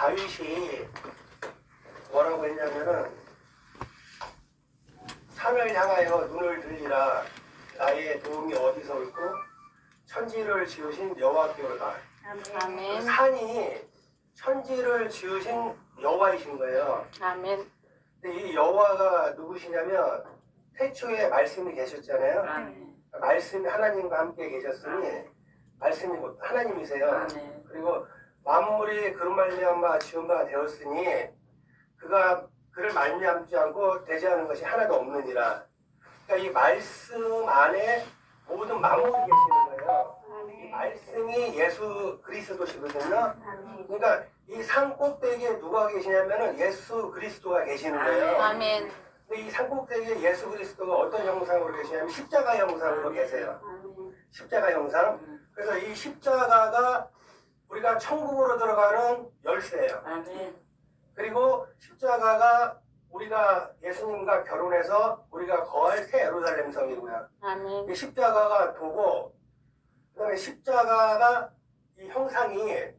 다윗이 뭐라고 했냐면은 산을 향하여 눈을 들리라 나의 도움이 어디서 올고 천지를 지으신 여호와께로다. 아멘. 산이 천지를 지으신 여호와이신 거예요. 아멘. 근데 이 여호와가 누구시냐면 태초에 말씀이 계셨잖아요. 아멘. 말씀이 하나님과 함께 계셨으니 말씀이 곧 하나님이세요. 아멘. 그리고 만물이 그로 말미암아 지은 바가 되었으니 그가 그를 말미암지 않고 되지 않은 것이 하나도 없느니라. 그러니까 이 말씀 안에 모든 만물이 계시는 거예요. 이 말씀이 예수 그리스도시거든요. 그러니까 이 산 꼭대기에 누가 계시냐면은 예수 그리스도가 계시는 거예요. 아멘. 근데 이 산 꼭대기에 예수 그리스도가 어떤 형상으로 계시냐면 십자가 형상으로 계세요. 십자가 형상. 그래서 이 십자가가 우리가 천국으로 들어가는 열쇠예요. 아멘. 그리고 십자가가 우리가 예수님과 결혼해서 우리가 거할 새 예루살렘 성이고요. 아멘. 이 십자가가 도고, 그다음에 십자가가 이 형상이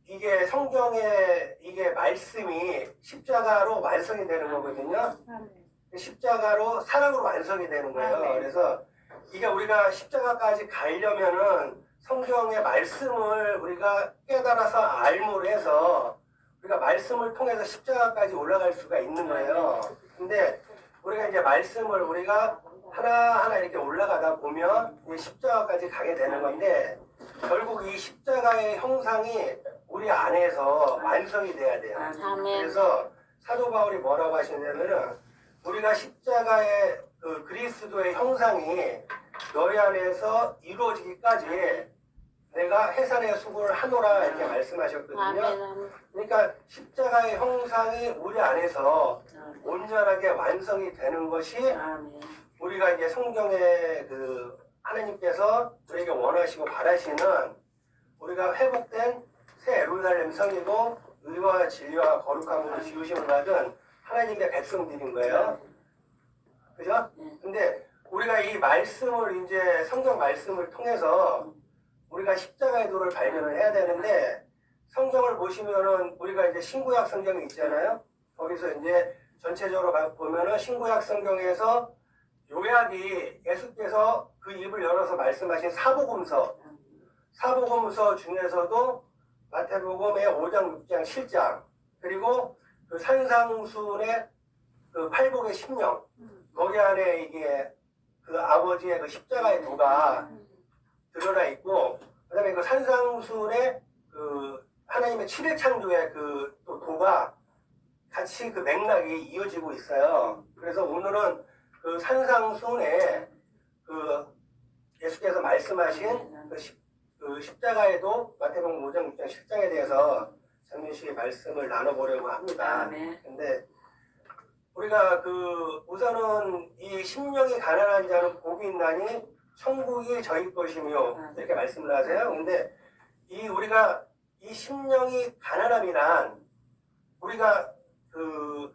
이게 성경의 이게 말씀이 십자가로 완성이 되는 거거든요. 십자가로 사랑으로 완성이 되는 거예요. 그래서 이게 우리가 십자가까지 가려면은 성경의 말씀을 우리가 깨달아서 알므로 해서 우리가 말씀을 통해서 십자가까지 올라갈 수가 있는 거예요. 근데 우리가 이제 말씀을 우리가 하나하나 이렇게 올라가다 보면 이제 십자가까지 가게 되는 건데 결국 이 십자가의 형상이 우리 안에서 완성이 돼야 돼요. 아멘. 그래서 사도 바울이 뭐라고 하시냐면은 우리가 십자가의 그 그리스도의 형상이 너희 안에서 이루어지기까지 내가 해산의 수고를 하노라 이렇게 말씀하셨거든요. 아멘. 그러니까 십자가의 형상이 우리 안에서 온전하게 완성이 되는 것이 아멘. 우리가 이제 성경에 그 하나님께서 우리에게 원하시고 바라시는 우리가 회복된 새 예루살렘 성이고 의와 진리와 거룩함으로 지으심을 받은 하나님의 백성들인 거예요. 그죠? 근데 우리가 이 말씀을 이제 성경 말씀을 통해서 우리가 십자가의 도를 발견을 해야 되는데 성경을 보시면은 우리가 이제 신구약 성경이 있잖아요. 거기서 이제 전체적으로 보면은 신구약 성경에서 요약이 예수께서 그 입을 열어서 말씀하신 사복음서 중에서도 마태복음의 5장, 6장, 7장 그리고 그 산상순의 그 팔복의 심령 거기 안에 이게 그 아버지의 그 십자가의 도가 드러나 있고 그다음에 그 산상순의 그 하나님의 7일 창조의 그 또 도가 같이 그 맥락이 이어지고 있어요. 그래서 오늘은 그 산상순의 그 예수께서 말씀하신 그 십자가에도 마태복음 5장, 6장, 7장에 대해서 잠시 말씀을 나눠보려고 합니다. 근데 우리가 그 우선은 이 심령이 가난한 자는 복이 있나니 천국이 저희 것이며 이렇게 말씀을 하세요. 근데 이 우리가 이 심령이 가난함이란 우리가 그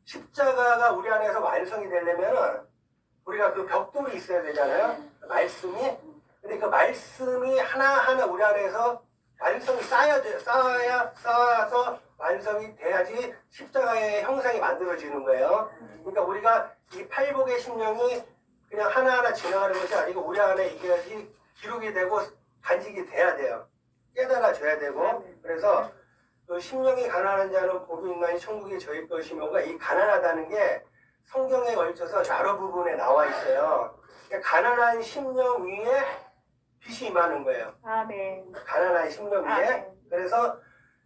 십자가가 우리 안에서 완성이 되려면 우리가 그 벽돌이 있어야 되잖아요. 말씀이. 근데 그 말씀이 하나하나 우리 안에서 완성이 쌓아서 완성이 돼야지 십자가의 형상이 만들어지는 거예요. 그러니까 우리가 이 팔복의 심령이 그냥 하나하나 지나가는 것이 아니고 우리 안에 이게 기록이 되고 간직이 돼야 돼요. 깨달아져야 되고. 그래서 그 심령이 가난한 자는 복이 있나니 천국이 저희 것이며가 이 가난하다는 게 성경에 걸쳐서 여러 부분에 나와 있어요. 그러니까 가난한 심령 위에 빛이 임하는 거예요. 아멘. 가난한 심령 위에. 아멘. 그래서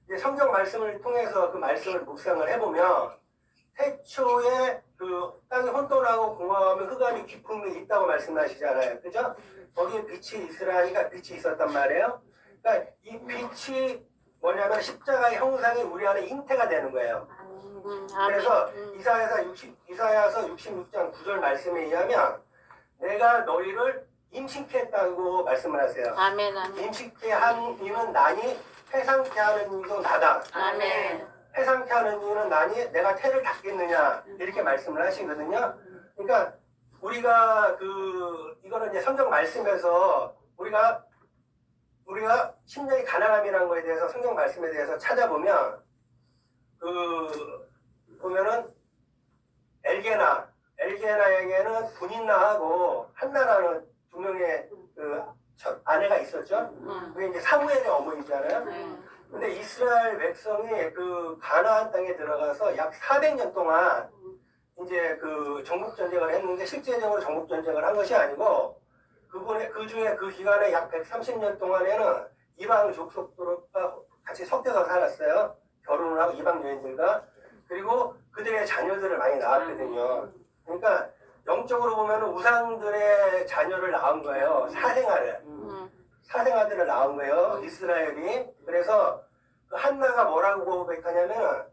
이제 성경 말씀을 통해서 그 말씀을 묵상을 해보면 태초에 그 땅이 혼돈하고 공허하면 흑암이 깊음이 있다고 말씀하시잖아요. 그죠? 거기에 빛이 있으라니까 빛이 있었단 말이에요. 그러니까 이 빛이 뭐냐면 십자가의 형상이 우리 안에 잉태가 되는 거예요. 그래서 이사야서 66장 9절 말씀에 의하면 내가 너희를 임신케 했다고 말씀을 하세요. 아멘. 아멘. 임신케 한 이는 나니 해상케 하는 이도 나다. 아멘. 해상케 하는 이는 나니 내가 태를 닫겠느냐 이렇게 말씀을 하시거든요. 그러니까 우리가 이거는 이제 성경 말씀에서 우리가 심령이 가난함이라는 거에 대해서 성경 말씀에 대해서 찾아보면 그 보면은 엘게나에게는 분인나하고 한나라는 두 명의 그 아내가 있었죠. 그게 이제 사무엘의 어머니잖아요. 근데 이스라엘 백성이 그 가나안 땅에 들어가서 약 400년 동안 이제 그 정복 전쟁을 했는데 실제적으로 정복 전쟁을 한 것이 아니고 그 중에 그 기간에 약 130년 동안에는 이방 족속들과 같이 섞여서 살았어요. 결혼을 하고 이방 여인들과. 그리고 그들의 자녀들을 많이 낳았거든요. 그러니까 영적으로 보면 우상들의 자녀를 낳은 거예요. 사생아들을 낳은 거예요. 이스라엘이. 그래서 그 한나가 뭐라고 고백하냐면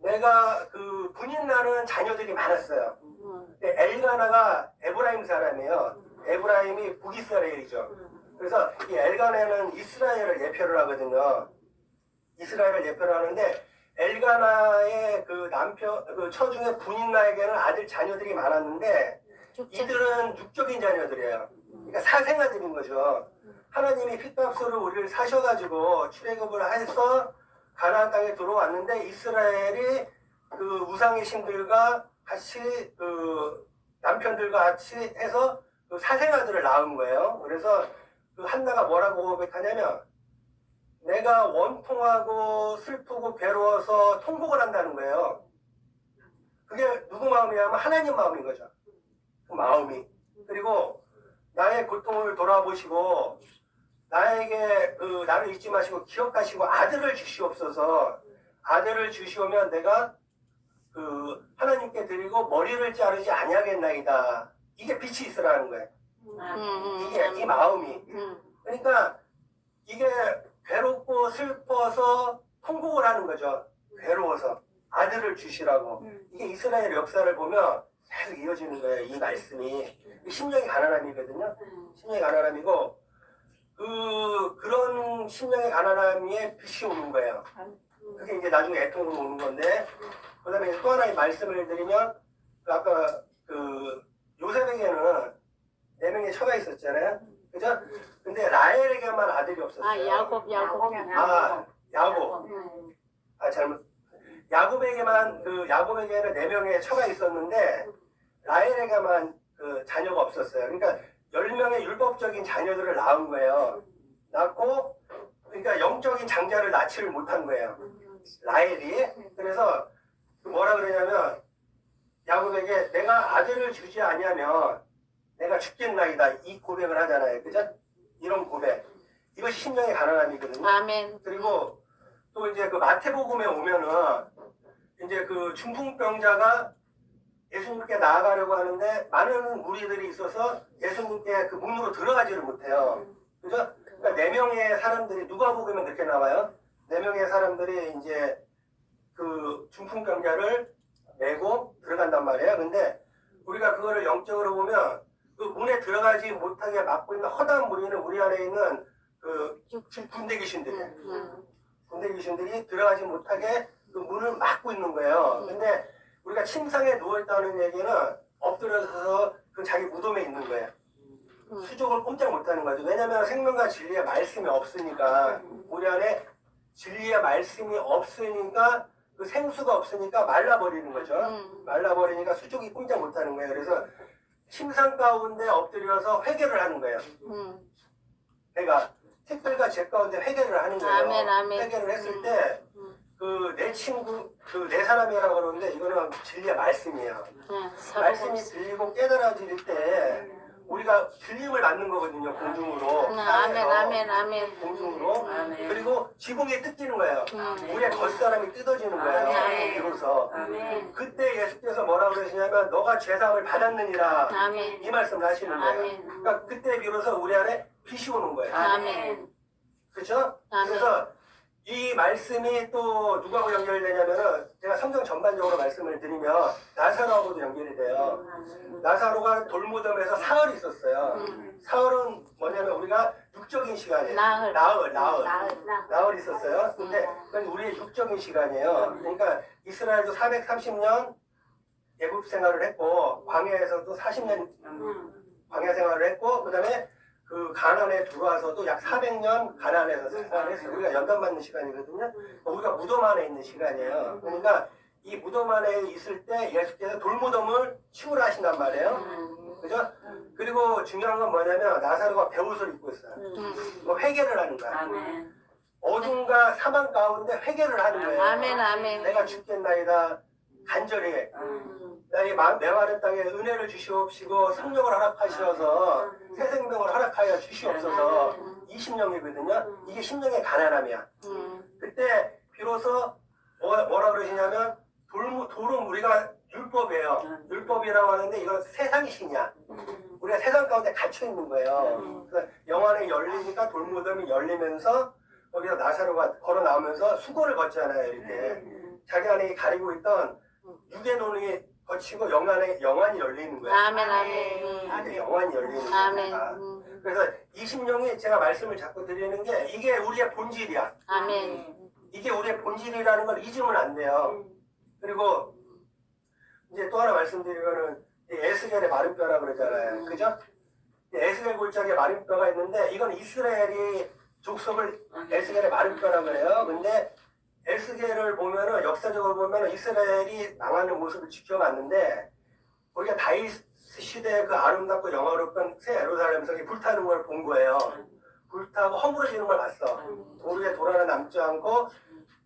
내가 그 분인 나는 자녀들이 많았어요. 근데 엘가나가 에브라임 사람이에요. 에브라임이 북이스라엘이죠. 그래서 이 엘가나는 이스라엘을 예표를 하거든요. 이스라엘을 예표를 하는데 엘가나의 그 남편, 그 처중의 분인나에게는 아들 자녀들이 많았는데 이들은 육적인 자녀들이에요. 그러니까 사생아들인 거죠. 하나님이 핏값으로 우리를 사셔가지고 출애굽을 해서 가나안 땅에 들어왔는데 이스라엘이 그 우상의 신들과 같이 그 남편들과 같이 해서 그 사생아들을 낳은 거예요. 그래서 그 한나가 뭐라고 고백하냐면 내가 원통하고 슬프고 괴로워서 통곡을 한다는 거예요. 그게 누구 마음이냐면 하나님 마음인 거죠. 그 마음이. 그리고 나의 고통을 돌아보시고 나에게 그 나를 잊지 마시고 기억하시고 아들을 주시옵소서. 아들을 주시오면 내가 그 하나님께 드리고 머리를 자르지 아니하겠나이다. 이게 빛이 있으라는 거예요. 이게 이 마음이. 그러니까 이게 괴롭고 슬퍼서 통곡을 하는 거죠. 괴로워서 아들을 주시라고. 이게 이스라엘 역사를 보면 계속 이어지는 거예요. 이 말씀이. 심령이 가난함이거든요. 심령이 가난함이고 그런 심령의 가난함에 빛이 오는 거예요. 그게 이제 나중에 애통으로 오는 건데 그 다음에 또 하나의 말씀을 드리면 아까 그 요셉에게는 4명의 처가 있었잖아요. 그죠? 근데 라헬에게만 아들이 없었어요. 야곱. 야곱. 야곱에게는 4명의 처가 있었는데 라헬에게만 그 자녀가 없었어요. 그러니까 10명의 율법적인 자녀들을 낳은 거예요. 낳고 그러니까 영적인 장자를 낳지를 못한 거예요. 라헬이. 그래서 뭐라 그러냐면 야곱에게 내가 아들을 주지 아니하면 내가 죽겠나이다. 이 고백을 하잖아요. 그죠? 이런 고백. 이것이 심령의 가난함이거든요. 아멘. 그리고 또 이제 그 마태복음에 오면은 이제 그 중풍병자가 예수님께 나아가려고 하는데 많은 무리들이 있어서 예수님께 그 문으로 들어가지를 못해요. 그죠? 그러니까 4명의 사람들이 누가복음에 그렇게 나와요. 4명의 사람들이 이제 그 중풍병자를 메고 들어간단 말이에요. 근데 우리가 그거를 영적으로 보면 그 문에 들어가지 못하게 막고 있는 허다한 무리는 우리 안에 있는 그 군대 귀신들이에요. 군대 귀신들이 들어가지 못하게 그 문을 막고 있는 거예요. 근데 우리가 침상에 누워있다는 얘기는 엎드려서 그 자기 무덤에 있는 거예요. 수족을 꼼짝 못하는 거죠. 왜냐하면 생명과 진리의 말씀이 없으니까 우리 안에 진리의 말씀이 없으니까 그 생수가 없으니까 말라버리는 거죠. 말라버리니까 수족이 꼼짝 못하는 거예요. 그래서 침상 가운데 엎드려서 회개를 하는 거예요. 내가 특별과 죄 가운데 회개를 하는 거예요. 아멘. 회개를 했을 때 그 내 친구 그 내 사람이라고 그러는데 이거는 진리의 말씀이에요. 말씀이 들리고 깨달아질 때 우리가 들림을 받는 거거든요. 공중으로. 아멘. 공중으로. 그리고 지붕이 뜯기는 거예요. 우리의 겉사람이 뜯어지는 거예요. 비로소. 그때 예수께서 뭐라고 그러시냐면 너가 죄사함을 받았느니라. 아멘. 이 말씀을 하시는 거예요. 아멘. 그러니까 그때 비로소 우리 안에 빛이 오는 거예요. 아멘. 그렇죠? 아멘. 그래서 이 말씀이 또 누구하고 연결되냐면은 제가 성경 전반적으로 말씀을 드리면 나사로하고도 연결이 돼요. 나사로가 돌무덤에서 사흘이 있었어요. 사흘은 뭐냐면 우리가 육적인 시간이에요. 나흘 있었어요. 근데 그건 우리의 육적인 시간이에요. 그러니까 이스라엘도 430년 애굽 생활을 했고 광야에서도 40년 광야 생활을 했고 그다음에 그 가난에 들어와서도 약 400년 가난에서 생활했어요. 우리가 연단 받는 시간이거든요. 우리가 무덤 안에 있는 시간이에요. 그러니까 이 무덤 안에 있을 때 예수께서 돌무덤을 치우라 하신단 말이에요. 그죠? 그리고 중요한 건 뭐냐면 나사로가 베옷을 입고 있어요. 뭐 회개를 하는 거야. 아멘. 어둠과 사망 가운데 회개를 하는 거예요. 아멘, 아멘. 내가 죽겠나이다. 간절히 나의 메마른 땅에 은혜를 주시옵시고 성령을 허락하시어서 새 생명을 허락하여 주시옵소서. 20년이거든요. 이게 심령의 가난함이야. 그때 비로소 뭐라 그러시냐면 돌은 우리가 율법이에요. 율법이라고 하는데 이건 세상의 신이야. 우리가 세상 가운데 갇혀 있는 거예요. 그래서 영안이 열리니까 돌무덤이 열리면서 거기서 나사로가 걸어 나오면서 수고를 걷잖아요. 이렇게 자기 안에 가리고 있던 육의 논이 거치고 영안이 열리는 거예요. 아멘, 아멘. 이렇게 영안이 열리는 아멘. 거야. 그래서 이 심령이 제가 말씀을 자꾸 드리는 게 이게 우리의 본질이야. 아멘. 이게 우리의 본질이라는 걸 잊으면 안 돼요. 그리고 이제 또 하나 말씀드리면은 에스겔의 마른 뼈라 그러잖아요. 그죠? 에스겔 골짜기에 마른 뼈가 있는데 이건 이스라엘이 족속을 에스겔의 마른 뼈라 그래요. 근데 에스겔을 보면은 역사적으로 보면은 이스라엘이 망하는 모습을 지켜봤는데 우리가 다윗 시대의 그 아름답고 영화롭던 새 예루살렘 성이 불타는 걸 본 거예요. 불타고 허물어지는 걸 봤어. 돌 위에 돌 하나 남지 않고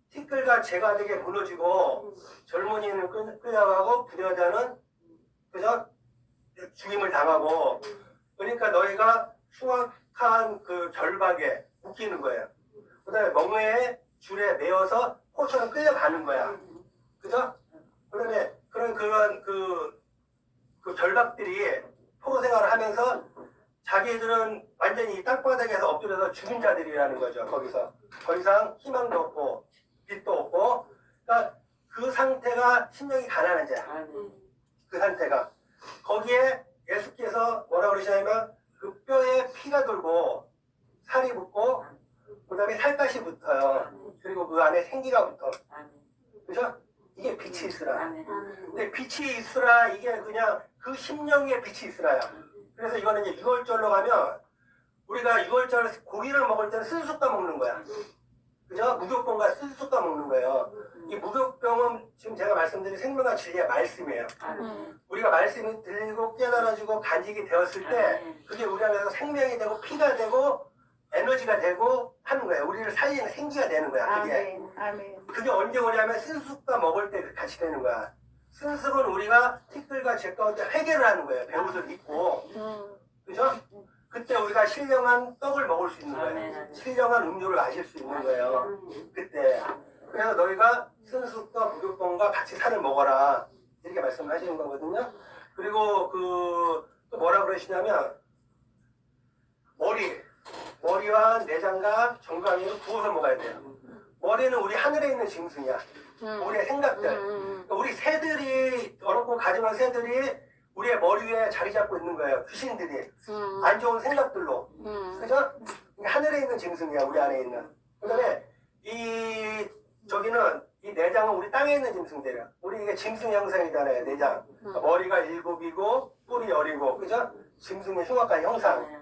티끌과 재가되게 무너지고 젊은이는 끌려가고 부녀자는 그저 죽임을 당하고 그러니까 너희가 흉악한 그 결박에 묶이는 거예요. 그 다음에 멍에에 줄에 매어서 포처럼 끌려가는 거야. 그죠? 그다음에 그런 그 결박들이 포로 생활을 하면서 자기들은 완전히 이 땅바닥에서 엎드려서 죽은 자들이라는 거죠. 거기서 더 이상 희망도 없고 빛도 없고 그러니까 그 상태가 심령이 가난한 자야. 그 상태가 거기에 예수께서 뭐라 그러시냐면 그 뼈에 피가 돌고 살이 붙고 그 다음에 살갗이 붙어요. 그리고 그 안에 생기가 붙어. 그죠? 이게 빛이 있으라. 근데 빛이 있으라 이게 그냥 그 심령의 빛이 있으라야. 그래서 이거는 이제 6월절로 가면 우리가 6월절 고기를 먹을 때는 쓴쑥과 먹는 거야. 그죠? 무교병과 쓴쑥과 먹는 거예요. 이 무교병은 지금 제가 말씀드린 생명과 진리의 말씀이에요. 우리가 말씀이 들리고 깨달아지고 간직이 되었을 때 그게 우리 안에서 생명이 되고 피가 되고 에너지가 되고 하는 거예요. 우리를 살리는 생기가 되는 거야. 그게. 아멘. 그게 언제 오냐면 쓴쑥과 먹을 때 같이 되는 거야. 쓴쑥은 우리가 티끌과 제 가운데 회개를 하는 거예요. 배옷을 입고. 그죠? 그때 우리가 신령한 떡을 먹을 수 있는 거예요. 신령한 음료를 마실 수 있는 거예요. 그때. 그래서 너희가 쓴쑥과 무교병과 같이 살을 먹어라. 이렇게 말씀을 하시는 거거든요. 그리고 또 뭐라 그러시냐면 머리와 내장과 정강이를 구워서 먹어야 돼요. 머리는 우리 하늘에 있는 짐승이야. 우리의 생각들. 그러니까 우리 새들이 어렵고 가증한 새들이 우리의 머리 위에 자리 잡고 있는 거예요. 귀신들이 안 좋은 생각들로. 그죠? 그러니까 하늘에 있는 짐승이야. 우리 안에 있는. 그다음에 저기는 이 내장은 우리 땅에 있는 짐승들이야. 우리 이게 짐승 형상이잖아요. 내장. 그러니까 머리가 7이고 뿔이 10이고 그죠? 짐승의 흉악한 형상.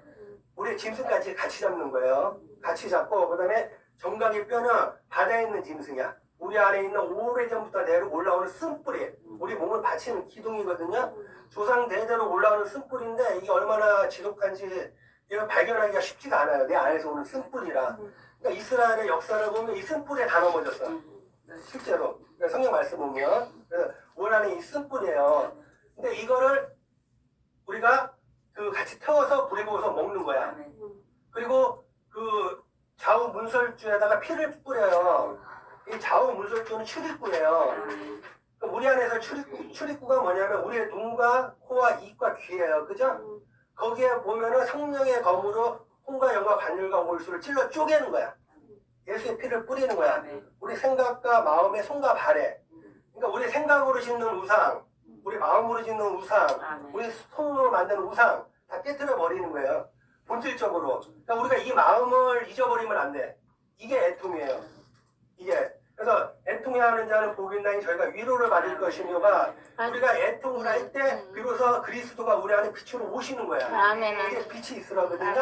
우리 짐승까지 같이 잡는 거예요. 같이 잡고 그다음에 정강이 뼈는 바다에 있는 짐승이야. 우리 안에 있는 오래전부터 내려 올라오는 쓴뿌리. 우리 몸을 받치는 기둥이거든요. 조상 대대로 올라오는 쓴뿌리인데 이게 얼마나 지독한지 이걸 발견하기가 쉽지가 않아요. 내 안에서 오는 쓴뿌리라. 그러니까 이스라엘의 역사를 보면 이 쓴뿌리에 다 넘어졌어. 실제로. 그러니까 성경 말씀 보면 그래서 우리 안에 이 쓴뿌리예요. 근데 이거를 우리가 같이 태워서 불에 구워서 먹는 거야. 그리고 그 좌우 문설주에다가 피를 뿌려요. 이 좌우 문설주는 출입구예요. 우리 안에서 출입구가 뭐냐면 우리의 눈과 코와 입과 귀예요. 그죠? 거기에 보면은 성령의 검으로 혼과 영과 관율과 골수를 찔러 쪼개는 거야. 예수의 피를 뿌리는 거야. 우리 생각과 마음의 손과 발에. 그러니까 우리 생각으로 짓는 우상, 우리 마음으로 짓는 우상, 우리 손으로 만드는 우상 다 깨뜨려 버리는 거예요. 본질적으로. 그러니까 우리가 이 마음을 잊어버리면 안 돼. 이게 애통이에요. 이게 그래서 애통해하는 자는 복이 있나니 저희가 위로를 받을 것이며가 우리가 애통을 할 때 비로소 그리스도가 우리 안에 빛으로 오시는 거야. 아멘. 이게 빛이 있으라거든요.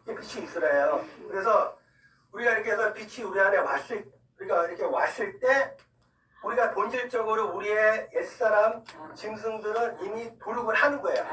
이게 빛이 있으래요. 그래서 우리가 이렇게 해서 빛이 우리 안에 우리가 이렇게 왔을 때 우리가 본질적으로 우리의 옛사람 짐승들은 이미 도륙을 하는 거예요.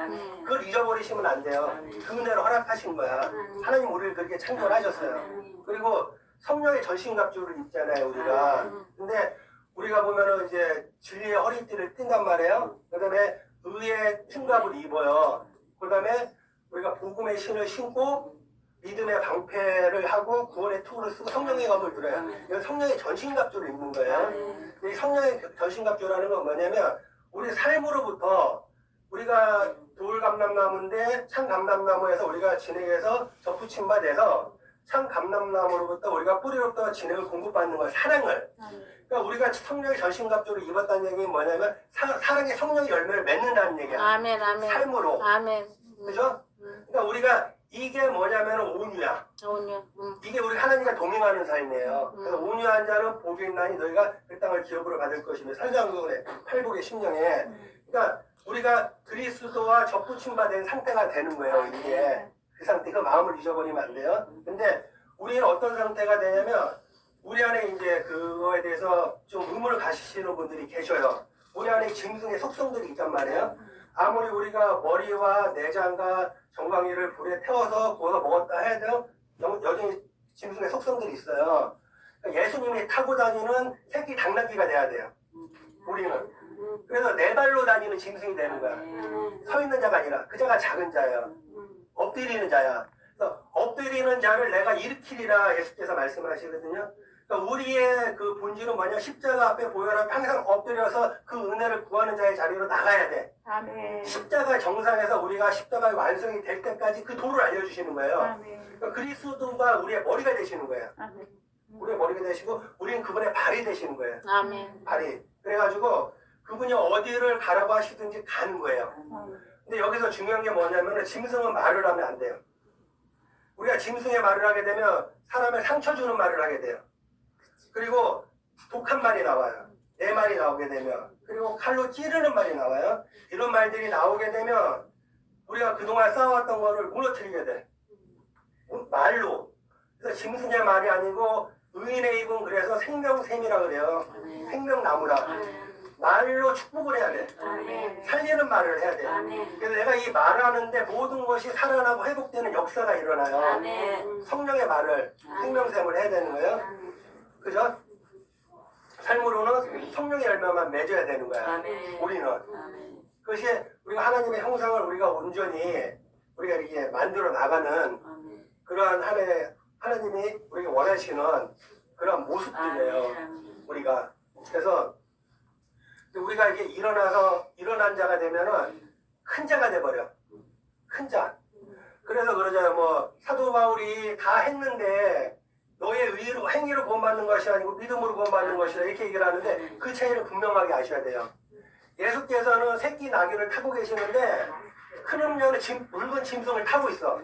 그걸 잊어버리시면 안 돼요. 그 은혜로 허락하신 거야. 하나님 우리를 그렇게 창조하셨어요. 그리고 성령의 전신갑주를 입잖아요, 우리가. 근데 우리가 보면은 이제 진리의 허리띠를 띈단 말이에요. 그 다음에 의의 춤갑을 입어요. 그 다음에 우리가 복음의 신을 신고 믿음의 방패를 하고 구원의 투구를 쓰고 성령의 검을 들어요. 이건 성령의 전신갑주를 입는 거예요. 이 성령의 전신갑주라는 건 뭐냐면 우리 삶으로부터 우리가 돌감람나무인데 참감람나무에서 우리가 진액에서 접붙임 바 돼서 참감람나무로부터 우리가 뿌리로부터 진액을 공급받는 거예요. 사랑을. 그러니까 우리가 성령의 전신갑주를 입었다는 얘기는 뭐냐면 사랑의 성령의 열매를 맺는다는 얘기야. 아멘. 아멘. 삶으로. 아멘. 그죠? 그러니까 우리가 이게 뭐냐면 온유야. 온유. 이게 우리 하나님과 동행하는 삶이에요. 그래서 온유한 자는 복이 있나니 너희가 그 땅을 기업으로 받을 것이며 산상수훈의 팔복의 심령에 그러니까 우리가 그리스도와 접붙임 받은 상태가 되는 거예요. 이게 그 상태, 그 마음을 잊어버리면 안 돼요. 근데 우리는 어떤 상태가 되냐면 우리 안에 이제 그거에 대해서 좀 의문을 가지시는 분들이 계셔요. 우리 안에 짐승의 속성들이 있단 말이에요. 아무리 우리가 머리와 내장과 정강이를 불에 태워서 구워서 먹었다 해도 여전히 짐승의 속성들이 있어요. 그러니까 예수님이 타고 다니는 새끼 당나귀가 돼야 돼요. 우리는. 그래서 네 발로 다니는 짐승이 되는 거야. 서 있는 자가 아니라 그 자가 작은 자예요. 엎드리는 자야. 그래서 엎드리는 자를 내가 일으키리라 예수께서 말씀하시거든요. 그러니까 우리의 그 본질은 뭐냐 십자가 앞에 보혈하며 항상 엎드려서 그 은혜를 구하는 자의 자리로 나가야 돼. 아멘. 십자가 정상에서 우리가 십자가의 완성이 될 때까지 그 도를 알려주시는 거예요. 아멘. 그러니까 그리스도가 우리의 머리가 되시는 거예요. 아멘. 우리의 머리가 되시고 우리는 그분의 발이 되시는 거예요. 아멘. 발이. 그래가지고 그분이 어디를 가라고 하시든지 가는 거예요. 근데 여기서 중요한 게 뭐냐면 짐승은 말을 하면 안 돼요. 우리가 짐승의 말을 하게 되면 사람을 상처 주는 말을 하게 돼요. 그리고 독한 말이 나와요. 내 말이 나오게 되면. 그리고 칼로 찌르는 말이 나와요. 이런 말들이 나오게 되면 우리가 그동안 쌓아왔던 거를 무너뜨리게 돼. 말로. 그래서 짐승의 말이 아니고 의인의 입은 그래서 생명샘이라 그래요. 생명나무라. 말로 축복을 해야 돼. 살리는 말을 해야 돼. 그래서 내가 이 말하는데 모든 것이 살아나고 회복되는 역사가 일어나요. 성령의 말을 생명샘을 해야 되는 거예요. 그죠? 삶으로는 성령의 열매만 맺어야 되는 거야. 우리는. 그것이 우리가 하나님의 형상을 우리가 온전히 우리가 이렇게 만들어 나가는 그러한 하나님이 우리가 원하시는 그런 모습들이에요. 우리가. 그래서 우리가 이게 일어난 자가 되면은 큰 자가 돼버려. 큰 자. 그래서 그러잖아요. 뭐 사도 바울이 다 했는데 너의 행위로 구원받는 것이 아니고 믿음으로 구원받는 것이다 이렇게 얘기를 하는데 그 차이를 분명하게 아셔야 돼요. 예수께서는 새끼 나귀를 타고 계시는데 큰 음료는 붉은 짐승을 타고 있어.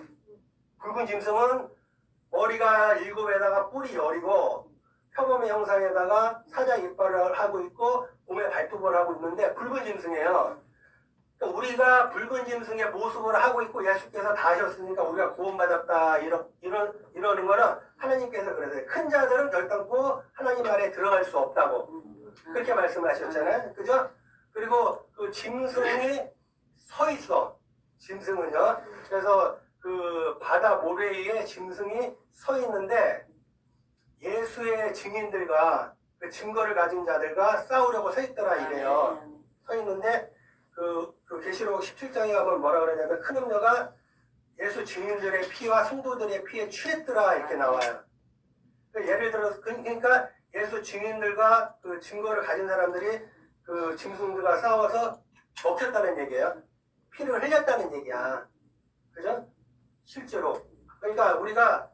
붉은 짐승은 머리가 7에다가 뿔이 10이고 표범의 형상에다가 사자 이빨을 하고 있고 몸에 발톱을 하고 있는데 붉은 짐승이에요. 그러니까 우리가 붉은 짐승의 모습을 하고 있고 예수께서 다 하셨으니까 우리가 구원받았다 이러는 거는 하나님께서 그러세요. 큰 자들은 결단코 하나님 안에 들어갈 수 없다고 그렇게 말씀하셨잖아요. 그죠? 그리고 그 짐승이 서 있어. 짐승은요. 그래서 그 바다 모래 위에 짐승이 서 있는데 예수의 증인들과 그 증거를 가진 자들과 싸우려고 서 있더라 이래요. 서 있는데 그 계시록 17장에 가면 뭐라 그러냐면 큰 음녀가 예수 증인들의 피와 성도들의 피에 취했더라 이렇게 나와요. 예를 들어서 그러니까 예수 증인들과 그 증거를 가진 사람들이 그 짐승들과 싸워서 먹혔다는 얘기예요. 피를 흘렸다는 얘기야. 그죠? 실제로. 그러니까 우리가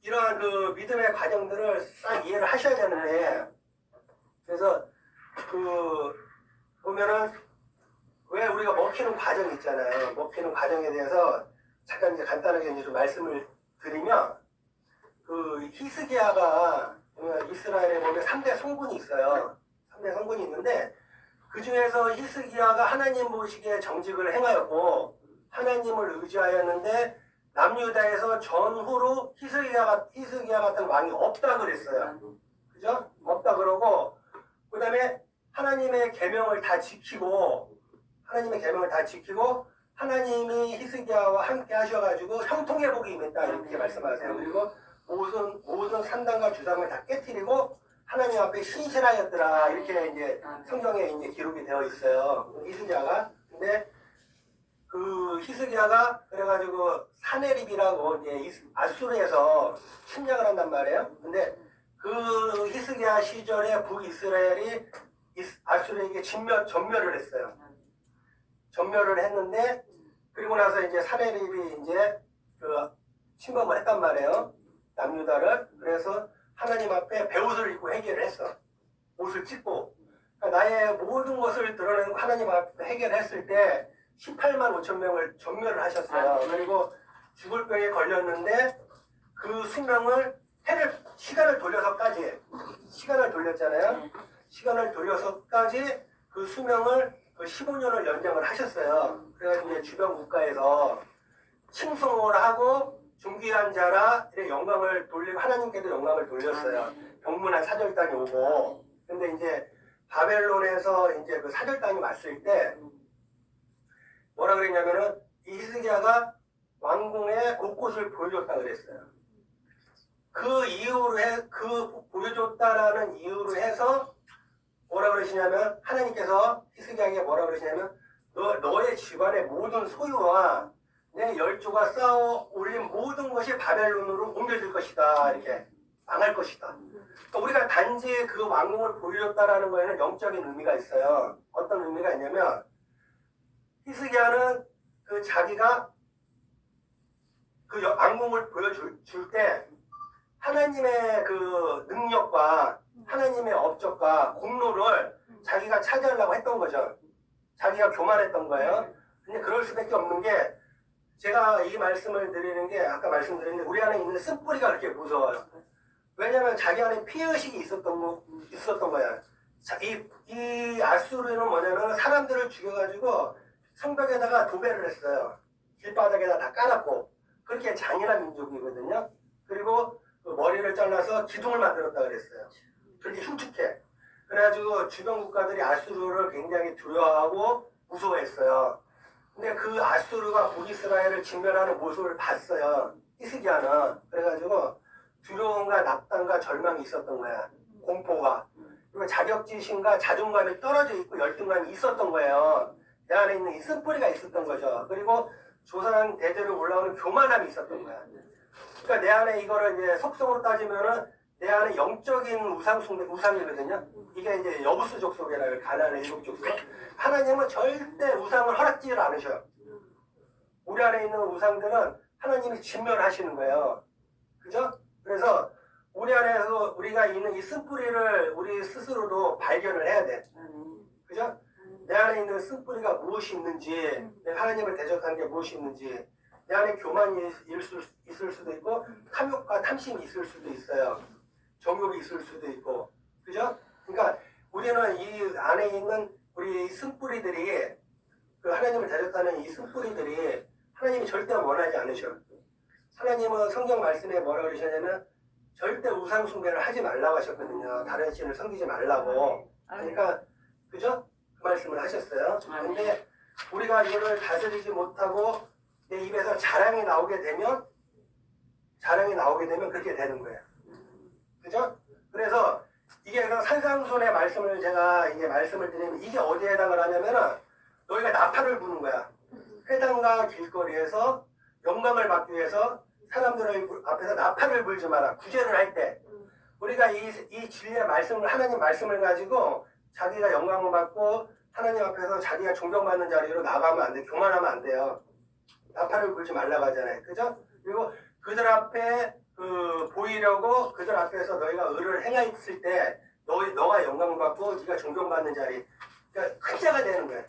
이러한 그 믿음의 과정들을 싹 이해를 하셔야 되는데 그래서 그 보면은 왜 우리가 먹히는 과정이 있잖아요. 먹히는 과정에 대해서 잠깐 이제 간단하게 이제 좀 말씀을 드리면 그 히스기야가 이스라엘에 보면 3대 성군이 있어요. 3대 성군이 있는데 그 중에서 히스기야가 하나님 보시기에 정직을 행하였고 하나님을 의지하였는데 남유다에서 전후로 히스기야 같은 왕이 없다 그랬어요. 그죠? 없다 그러고 그 다음에 하나님의 계명을 다 지키고 하나님이 히스기야와 함께 하셔가지고 형통의 복이 임했다 이렇게 말씀하세요. 그리고 모든 산당과 주상을 다 깨뜨리고 하나님 앞에 신실하였더라 이렇게 이제 성경에 이제 기록이 되어 있어요. 히스기야가. 근데 그 히스기야가 그래가지고 사네립이라고 이제 아수르에서 침략을 한단 말이에요. 근데 그 히스기야 시절에 북이스라엘이 아수르에게 전멸을 했어요. 전멸을 했는데 그리고 나서 이제 사네립이 이제 그 침범을 했단 말이에요. 남유다를. 그래서 하나님 앞에 베옷을 입고 회개를 했어. 옷을 찢고. 그러니까 나의 모든 것을 드러내고 하나님 앞에 회개를 했을 때 18만 5천 명을 전멸을 하셨어요. 그리고 죽을 병에 걸렸는데 그 수명을 시간을 돌려서까지 그 수명을 15년을 연장을 하셨어요. 그래가지고 이제 주변 국가에서 칭송을 하고 존귀한 자라 이렇게 영광을 돌리고 하나님께도 영광을 돌렸어요. 병문안 사절단이 오고. 근데 이제 바벨론에서 이제 그 사절단이 왔을 때 뭐라 그랬냐면은 이 히스기야가 왕궁의 곳곳을 보여줬다 그랬어요. 그 보여줬다라는 이유로 해서 뭐라 그러시냐면 하나님께서 히스기야에게 뭐라 그러시냐면 너의 집안의 모든 소유와 내 열조가 쌓아 올린 모든 것이 바벨론으로 옮겨질 것이다. 이렇게 망할 것이다. 그러니까 우리가 단지 그 왕궁을 보여줬다라는 거에는 영적인 의미가 있어요. 어떤 의미가 있냐면 히스기야는 그 자기가 그 왕궁을 보여줄 때 하나님의 그 능력과 하나님의 업적과 공로를 자기가 차지하려고 했던 거죠. 자기가 교만했던 거예요. 근데 그럴 수밖에 없는 게 제가 이 말씀을 드리는 게 아까 말씀드렸는데 우리 안에 있는 쓴뿌리가 그렇게 무서워요. 왜냐하면 자기 안에 피해의식이 있었던 거야. 이 아수르는 뭐냐면 사람들을 죽여가지고 성벽에다가 도배를 했어요. 길바닥에다 다 깔았고 그렇게 잔인한 민족이거든요. 그리고 그 머리를 잘라서 기둥을 만들었다 그랬어요. 그렇게 흉측해. 그래가지고 주변 국가들이 아수르를 굉장히 두려워하고 무서워했어요. 근데 그 아수르가 북이스라엘을 진멸하는 모습을 봤어요. 히스기야는. 그래가지고 두려움과 낙담과 절망이 있었던 거야. 공포가. 그리고 자격지심과 자존감이 떨어져 있고 열등감이 있었던 거예요. 내 안에 있는 이 쓴뿌리가 있었던 거죠. 그리고 조상 대대로 올라오는 교만함이 있었던 거야. 그러니까 내 안에 이거를 이제 속성으로 따지면은 내 안에 영적인 우상이거든요. 이게 이제 여부수 족속이라고 가나안의 일곱 족속. 하나님은 절대 우상을 허락지를 않으셔요. 우리 안에 있는 우상들은 하나님이 진멸하시는 거예요. 그죠? 그래서 우리 안에서 우리가 있는 이 쓴뿌리를 우리 스스로도 발견을 해야 돼. 그죠? 내 안에 있는 쓴뿌리가 무엇이 있는지, 내가 하나님을 대적하는 게 무엇이 있는지, 내 안에 교만이 있을 수도 있고, 탐욕과 탐심이 있을 수도 있어요. 정욕이 있을 수도 있고, 그죠? 그러니까 우리는 이 안에 있는 우리 쓴뿌리들이, 그 하나님을 대적하는 이 쓴뿌리들이 하나님이 절대 원하지 않으셔. 하나님은 성경 말씀에 뭐라고 그러셨냐면, 절대 우상 숭배를 하지 말라고 하셨거든요. 다른 신을 섬기지 말라고. 그러니까, 그죠? 그 말씀을 하셨어요. 근데 우리가 이거를 다스리지 못하고 내 입에서 자랑이 나오게 되면 그렇게 되는 거예요. 그죠? 그래서 이게 산상순의 말씀을 제가 이게 말씀을 드리면 이게 어디에 해당을 하냐면은 너희가 나팔을 부는 거야. 회당과 길거리에서 영광을 받기 위해서 사람들 앞에서 나팔을 불지 마라. 구제를 할 때 우리가 이 진리의 말씀을 하나님 말씀을 가지고 자기가 영광을 받고 하나님 앞에서 자기가 존경받는 자리로 나가면 안 돼. 교만하면 안 돼요. 나팔을 불지 말라고 하잖아요. 그죠? 그리고 그들 앞에 보이려고 그들 앞에서 너희가 의를 행했을 때 너가 영광을 받고 네가 존경받는 자리. 그러니까 큰 자가 되는 거야.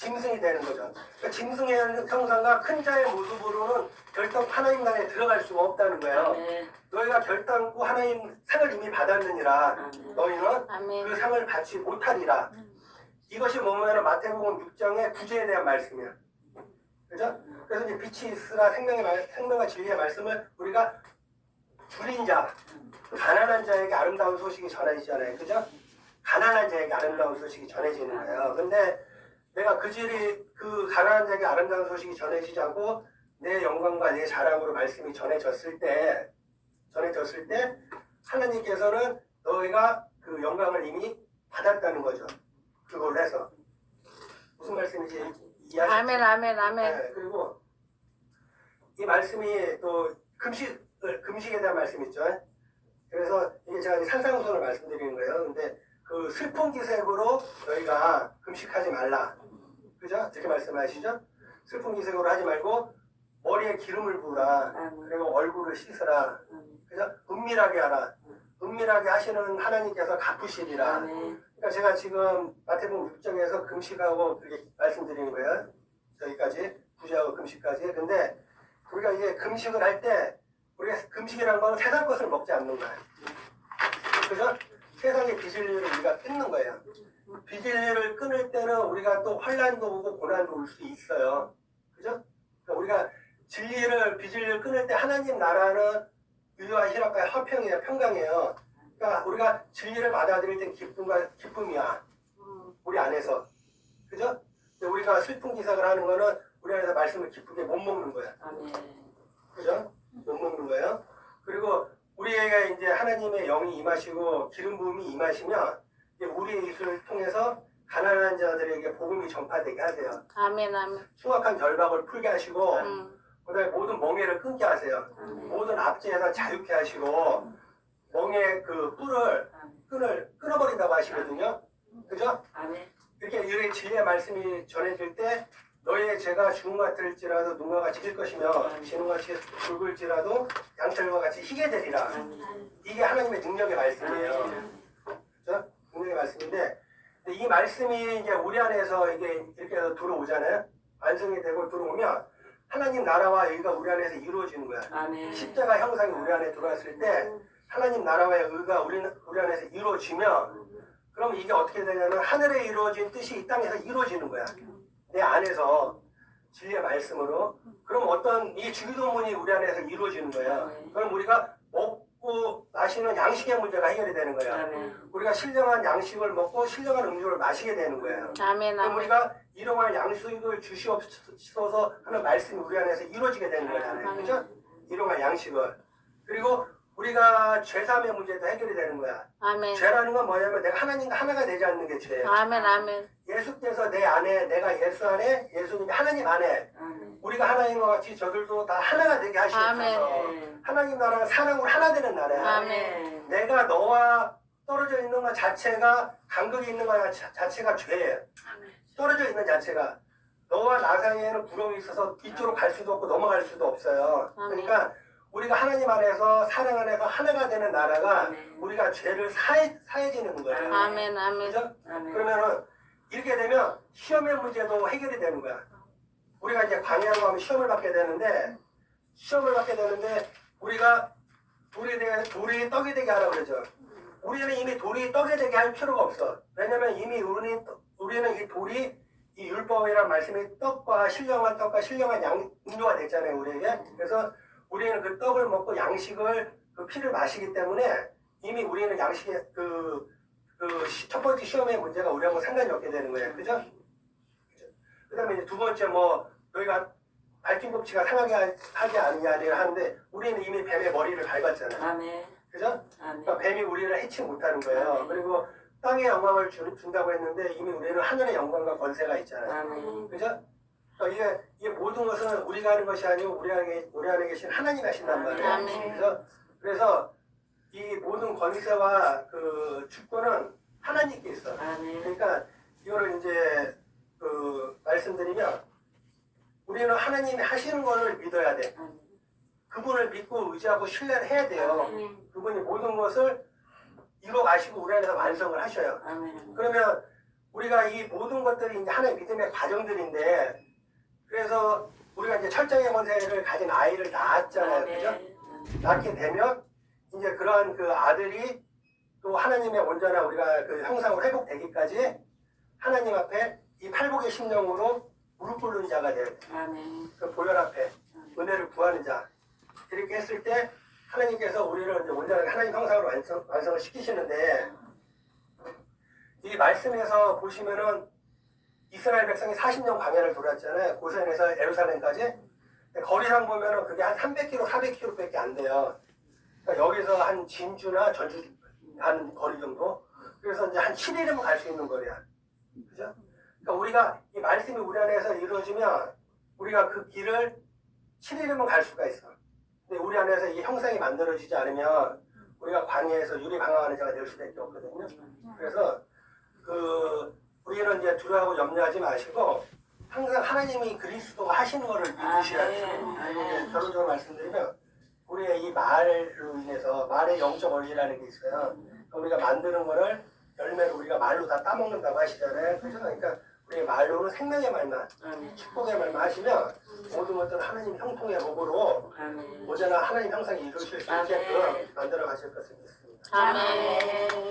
짐승이 되는 거죠. 그러니까 짐승의 형상과 큰 자의 모습으로는 결단코 하나님 나라에 들어갈 수가 없다는 거예요. 아멘. 너희가 결단코 하나님 상을 이미 받았느니라. 아멘. 너희는 아멘. 그 상을 받지 못하리라. 이것이 뭐냐면 마태복음 6장의 구제에 대한 말씀이야. 그죠? 그래서 이제 빛이 있으라 생명과 진리의 말씀을 우리가 줄인 자, 가난한 자에게 아름다운 소식이 전해지잖아요. 그죠? 가난한 자에게 아름다운 소식이 전해지는 거예요. 근데 내가 그 가난한 자에게 아름다운 소식이 전해지지 않고 내 영광과 내 자랑으로 말씀이 전해졌을 때 하나님께서는 너희가 그 영광을 이미 받았다는 거죠. 그걸 해서. 무슨 말씀인지 이해하시죠? 아멘. 아멘. 아멘. 네, 그리고 이 말씀이 또 금식에 대한 말씀 있죠. 그래서 이게 제가 산상우선을 말씀드리는 거예요. 근데 그 슬픈 기색으로 너희가 금식하지 말라. 그죠? 이렇게 말씀하시죠? 슬픈 기색으로 하지 말고 머리에 기름을 부으라. 그리고 얼굴을 씻으라. 그죠? 은밀하게 하라. 은밀하게 하시는 하나님께서 갚으시리라. 아멘. 그러니까 제가 지금 마태복음 6장에서 금식하고 그렇게 말씀드리는 거예요. 저기까지 구제하고 금식까지. 근데 우리가 이제 금식을 할 때 우리가 금식이라는 건 세상 것을 먹지 않는 거예요. 그죠? 세상의 비진리를 우리가 끊는 거예요. 비진리를 끊을 때는 우리가 또 환난도 오고 고난도 올 수 있어요. 그죠? 그러니까 우리가 비진리를 끊을 때 하나님 나라는 유효와 희락과 화평이에요. 평강이에요. 그러니까 우리가 진리를 받아들일 때 기쁨이야. 우리 안에서. 그죠? 근데 우리가 슬픈 기삭을 하는 거는 우리 안에서 말씀을 기쁘게 못 먹는 거야. 아멘. 그죠? 못 먹는 거예요. 그리고 우리에게 이제 하나님의 영이 임하시고 기름 부음이 임하시면 이제 우리의 입술을 통해서 가난한 자들에게 복음이 전파되게 하세요. 아멘. 아멘. 숭악한 결박을 풀게 하시고 음. 그다음에 모든 멍에를 끊게 하세요. 모든 압제에서 자유케 하시고 멍의 그 뿔을 끊어버린다고 하시거든요. 그죠? 아멘. 이렇게 진리의 말씀이 전해질 때 너희의 죄가 주홍 같을지라도 눈과 같이 힐 것이며 진홍같이 붉을지라도 양털과 같이 희게 되리라. 이게 하나님의 능력의 말씀이에요. 그죠? 능력의 말씀인데 근데 이 말씀이 이제 우리 안에서 이게 이렇게 해서 들어오잖아요. 완성이 되고 들어오면 하나님 나라와 의가 우리 안에서 이루어지는 거야. 아멘. 십자가 형상이 우리 안에 들어왔을 때 하나님 나라와의 의가 우리 안에서 이루어지면 그럼 이게 어떻게 되냐면 하늘에 이루어진 뜻이 이 땅에서 이루어지는 거야. 내 안에서 진리의 말씀으로. 그럼 어떤 이 주기도문이 우리 안에서 이루어지는 거야. 그럼 우리가 먹고 마시는 양식의 문제가 해결이 되는 거야. 아멘. 우리가 신령한 양식을 먹고 신령한 음료를 마시게 되는 거예요. 아멘. 그럼 아멘. 우리가 일용할 양식을 주시옵소서 하는 말씀이 우리 안에서 이루어지게 되는 거잖아요. 그죠? 일용할 양식을. 그리고 우리가 죄사함의 문제도 해결이 되는 거야. 아멘. 죄라는 건 뭐냐면 내가 하나님과 하나가 되지 않는 게 죄예요. 아멘. 아멘. 예수께서 내 안에, 내가 예수 안에, 예수님이 하나님 안에, 아멘. 우리가 하나님과 같이 저들도 다 하나가 되게 하시옵소서. 아멘. 하나님 나라는 사랑으로 하나 되는 나라야. 아멘. 내가 너와 떨어져 있는 것 자체가, 간극이 있는 것 자체가 죄예요. 떨어져 있는 자체가. 너와 나 사이에는 구렁이 있어서 이쪽으로 갈 수도 없고 넘어갈 수도 없어요. 그러니까 우리가 하나님 안에서 사랑 안에서 하나가 되는 나라가 우리가 죄를 사해지는 거예요. 아멘. 아멘. 그죠? 아멘. 그러면은 이렇게 되면 시험의 문제도 해결이 되는 거야. 우리가 이제 광야로 가면 시험을 받게 되는데 우리가 돌이 떡이 되게 하라고 그러죠. 우리는 이미 돌이 떡이 되게 할 필요가 없어. 왜냐면 이미 우리는 이 돌이 이 율법이라는 말씀이 떡과 신령한 음료가 됐잖아요, 우리에게. 그래서 우리는 그 떡을 먹고 양식을 그 피를 마시기 때문에 이미 우리는 양식의 첫 번째 시험의 문제가 우리하고 상관이 없게 되는 거예요. 그죠? 그 다음에 이제 두 번째 너희가 발진 법치가 상하게 하지 않느냐 하는데 우리는 이미 뱀의 머리를 밟았잖아요. 아멘. 그죠? 아멘. 그러니까 뱀이 우리를 해치 못하는 거예요. 그리고 땅의 영광을 준다고 했는데 이미 우리는 하늘의 영광과 권세가 있잖아요. 아멘. 그죠? 그러니까 이게 모든 것은 우리가 하는 것이 아니고 우리 안에 계신 하나님이 하신단 말이에요. 아멘. 그래서 이 모든 권세와 그 주권은 하나님께 있어. 아멘. 그러니까 이거를 이제 말씀드리면 우리는 하나님이 하시는 것을 믿어야 돼. 그분을 믿고 의지하고 신뢰를 해야 돼요. 그분이 모든 것을 이뤄 가시고 우리 안에서 완성을 하셔요. 아멘. 그러면 우리가 이 모든 것들이 이제 하나의 믿음의 과정들인데, 그래서 우리가 이제 철저의 권세를 가진 아이를 낳았잖아요. 그죠? 낳게 되면 이제 그러한 그 아들이 또 하나님의 온전한 우리가 그 형상으로 회복되기까지 하나님 앞에 이 팔복의 심령으로 무릎 꿇는 자가 돼야 돼. 아멘. 그 보혈 앞에 은혜를 구하는 자. 이렇게 했을 때 하나님께서 우리를 이제 온전하게 하나님 형상으로 완성을 시키시는데, 이 말씀에서 보시면은 이스라엘 백성이 40년 광야를 돌았잖아요. 고센에서 예루살렘까지. 거리상 보면은 그게 한 300km, 400km밖에 안 돼요. 그러니까 여기서 한 진주나 전주 한 거리 정도. 그래서 이제 한 7일이면 갈 수 있는 거리야. 그죠? 그러니까 우리가 이 말씀이 우리 안에서 이루어지면 우리가 그 길을 7일이면 갈 수가 있어. 근데 우리 안에서 이 형상이 만들어지지 않으면 우리가 광야에서 유리방황하는 자가 될 수밖에 없거든요. 그래서 우리는 이제 두려워하고 염려하지 마시고 항상 하나님이 그리스도 하시는 거를 믿으셔야 돼요. 이제 결론적으로 말씀드리면 우리의 이 말로 인해서 말의 영적 원리라는 게 있어요. 우리가 만드는 거를 열매를 우리가 말로 다 따먹는다고 하시잖아요. 그죠? 그러니까 우리의 말로는 생명의 말만, 축복의 말만 하시면 모든 것들은 하나님 형통의 복으로 오전에 하나님 형상이 이루실 수 있게끔 만들어 가실 것을 믿습니다. 아멘.